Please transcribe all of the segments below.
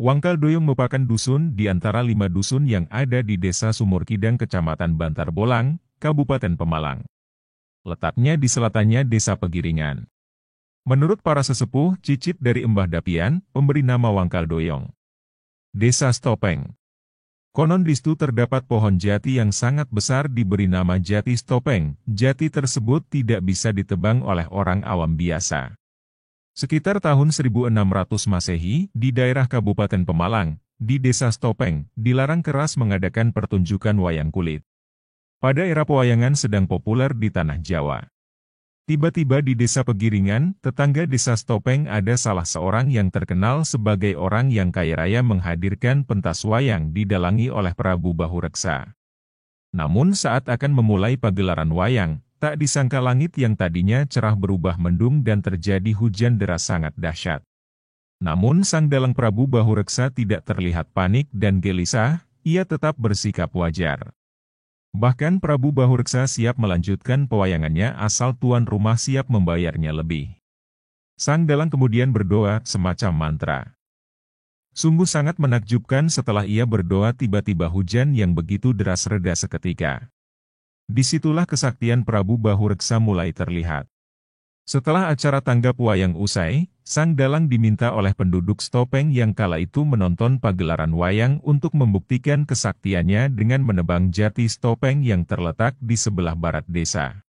Wangkal Doyong merupakan dusun di antara 5 dusun yang ada di Desa Sumurkidang, Kecamatan Bantar Bolang, Kabupaten Pemalang. Letaknya di selatannya Desa Pegiringan. Menurut para sesepuh, cicit dari Embah Dapian, pemberi nama Wangkal Doyong. Desa Stopeng. Konon di situ terdapat pohon jati yang sangat besar diberi nama Jati Stopeng. Jati tersebut tidak bisa ditebang oleh orang awam biasa. Sekitar tahun 1600 Masehi, di daerah Kabupaten Pemalang, di Desa Stopeng, dilarang keras mengadakan pertunjukan wayang kulit. Pada era pewayangan sedang populer di tanah Jawa. Tiba-tiba di Desa Pegiringan, tetangga Desa Stopeng, ada salah seorang yang terkenal sebagai orang yang kaya raya menghadirkan pentas wayang didalangi oleh Prabu Bahureksa. Namun saat akan memulai pagelaran wayang, tak disangka langit yang tadinya cerah berubah mendung dan terjadi hujan deras sangat dahsyat. Namun sang dalang Prabu Bahureksa tidak terlihat panik dan gelisah, ia tetap bersikap wajar. Bahkan Prabu Bahureksa siap melanjutkan pewayangannya asal tuan rumah siap membayarnya lebih. Sang dalang kemudian berdoa semacam mantra. Sungguh sangat menakjubkan setelah ia berdoa tiba-tiba hujan yang begitu deras reda seketika. Disitulah kesaktian Prabu Bahureksa mulai terlihat. Setelah acara tanggap wayang usai, sang dalang diminta oleh penduduk Stopeng yang kala itu menonton pagelaran wayang untuk membuktikan kesaktiannya dengan menebang jati Stopeng yang terletak di sebelah barat desa.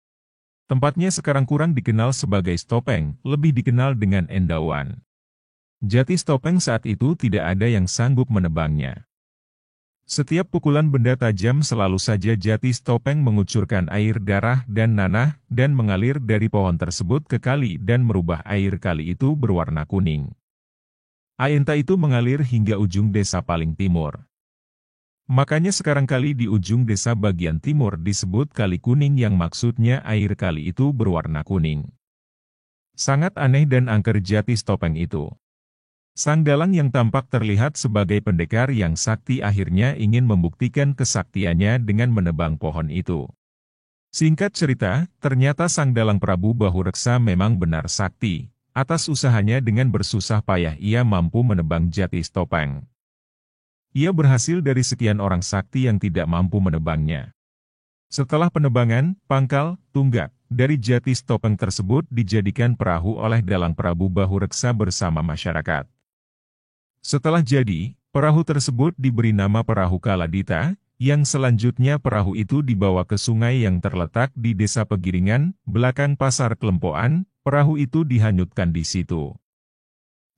Tempatnya sekarang kurang dikenal sebagai Stopeng, lebih dikenal dengan Endauan. Jati Stopeng saat itu tidak ada yang sanggup menebangnya. Setiap pukulan benda tajam selalu saja jati Stopeng mengucurkan air darah dan nanah, dan mengalir dari pohon tersebut ke kali dan merubah air kali itu berwarna kuning. Air itu mengalir hingga ujung desa paling timur. Makanya sekarang kali di ujung desa bagian timur disebut Kali Kuning yang maksudnya air kali itu berwarna kuning. Sangat aneh dan angker jati Stopeng itu. Sang dalang yang tampak terlihat sebagai pendekar yang sakti akhirnya ingin membuktikan kesaktiannya dengan menebang pohon itu. Singkat cerita, ternyata sang dalang Prabu Bahureksa memang benar sakti. Atas usahanya dengan bersusah payah ia mampu menebang jati Stopeng. Ia berhasil dari sekian orang sakti yang tidak mampu menebangnya. Setelah penebangan, pangkal, tunggak, dari jati Stopeng tersebut dijadikan perahu oleh dalang Prabu Bahureksa bersama masyarakat. Setelah jadi, perahu tersebut diberi nama Perahu Kaladita, yang selanjutnya perahu itu dibawa ke sungai yang terletak di Desa Pegiringan, belakang Pasar Kelempoan, perahu itu dihanyutkan di situ.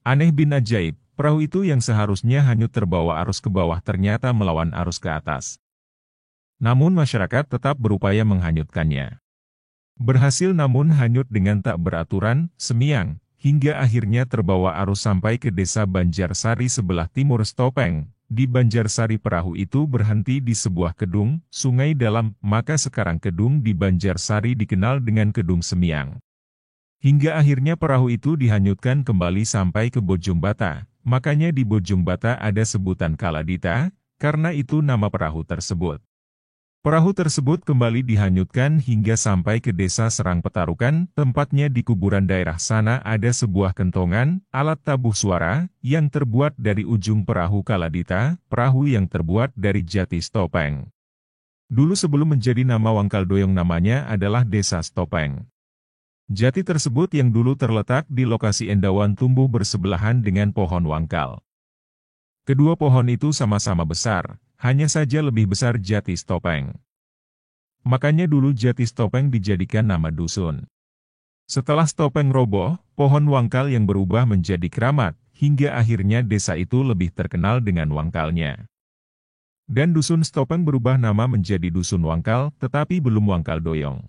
Aneh bin ajaib, perahu itu yang seharusnya hanyut terbawa arus ke bawah ternyata melawan arus ke atas. Namun masyarakat tetap berupaya menghanyutkannya. Berhasil namun hanyut dengan tak beraturan, semiang, hingga akhirnya terbawa arus sampai ke Desa Banjarsari sebelah timur Stopeng. Di Banjarsari perahu itu berhenti di sebuah kedung, sungai dalam, maka sekarang kedung di Banjarsari dikenal dengan Kedung Semiang. Hingga akhirnya perahu itu dihanyutkan kembali sampai ke Bojongbata, makanya di Bojongbata ada sebutan Kaladita, karena itu nama perahu tersebut. Perahu tersebut kembali dihanyutkan hingga sampai ke Desa Serang Petarukan, tempatnya di kuburan daerah sana ada sebuah kentongan, alat tabuh suara, yang terbuat dari ujung perahu Kaladita, perahu yang terbuat dari jati Stopeng. Dulu sebelum menjadi nama Wangkal Doyong namanya adalah Desa Stopeng. Jati tersebut yang dulu terletak di lokasi Endauan tumbuh bersebelahan dengan pohon wangkal. Kedua pohon itu sama-sama besar. Hanya saja lebih besar jati Stopeng. Makanya dulu jati Stopeng dijadikan nama dusun. Setelah Stopeng roboh, pohon wangkal yang berubah menjadi keramat, hingga akhirnya desa itu lebih terkenal dengan wangkalnya. Dan dusun Stopeng berubah nama menjadi Dusun Wangkal, tetapi belum Wangkal Doyong.